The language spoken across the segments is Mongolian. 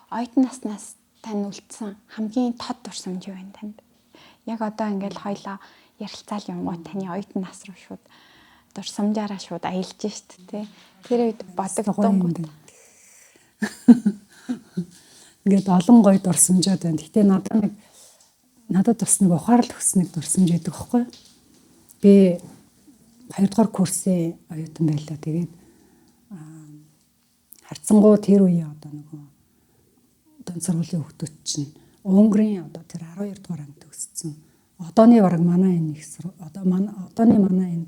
оюутан наснаас тань үлдсэн хамгийн тод дурсамж юу вэ танд? Яг одоо ингээл хоёлаа ярилцаал юм уу таны оюутан нас руу шууд дурсамжаараа шууд аялж штт тий. Тэр үед бодогдсон. Ингээд олон гоё дурсамжууд байна. Гэтэ надад бас нэг ухаарлах хүснэг дурсамж байдаг байхгүй. Би 2 дугаар курсын оюутан байлаа. Тэгээд харцсангуу тэр үеийн одоо нөгөө дунд сургуулийн хүүхдүүд чинь Унгарын одоо тэр 12 дугаар анги төгссөн. Одооны бараг манай энэ их одооны манай энэ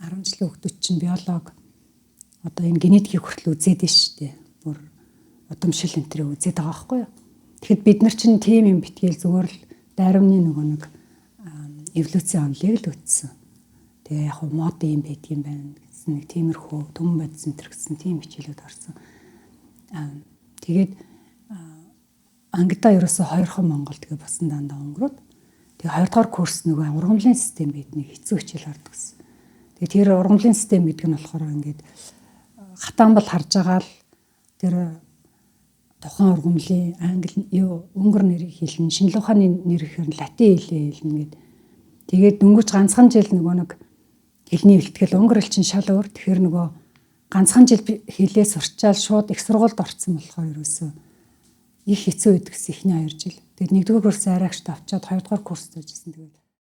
10 жилийн хүүхдүүд чинь биолог одоо энэ генетикийг хүртэл үзээд нь штэ. Бүр удамшил энтрийг үзээд байгаа байхгүй юу. Тэгэхэд бид нар чинь тийм юм битгээл зүгээр л дайрамны нөгөө нэг эволюцийн онолыг л үтсэн. Тэгээ яг мод юм байдаг юм байна гэсэн нэг тиймэрхүү төмөн бодис энэ гэсэн тийм хичээлүүд орсон. Тэгээд ангидаа ерөөсө 2хан Монгол тэгээ басан дандаа өнгөрөөд тэгээ 2 дугаар курс нөгөө ургамлын систем бидний хэцүү хичээл ордог гэсэн. Тэгээ тэр ургамлын систем гэдэг нь болохоор ингээд хатаан бол харж байгаа л тэр тухайн ургамлын англи өнгөр нэрийг хэлнэ, шинжлэх ухааны нэр ихээр латин хэлээ хэлнэ гэд. Тэгээд дөнгөж ганцхан жил нөгөө нэг хэлний бэлтгэл өнгөр хэл чинь шал өөр. Тэгэхээр нөгөө ганцхан жил хэлээ сурчаал шууд их сургуульд орсон болохоор ерөөсөө их хэцүү байдаг гэсэн ихний 2 жил. Тэгээд 1-р курс арайгч тавчаад 2 дугаар курст ажилласан. Тэгээд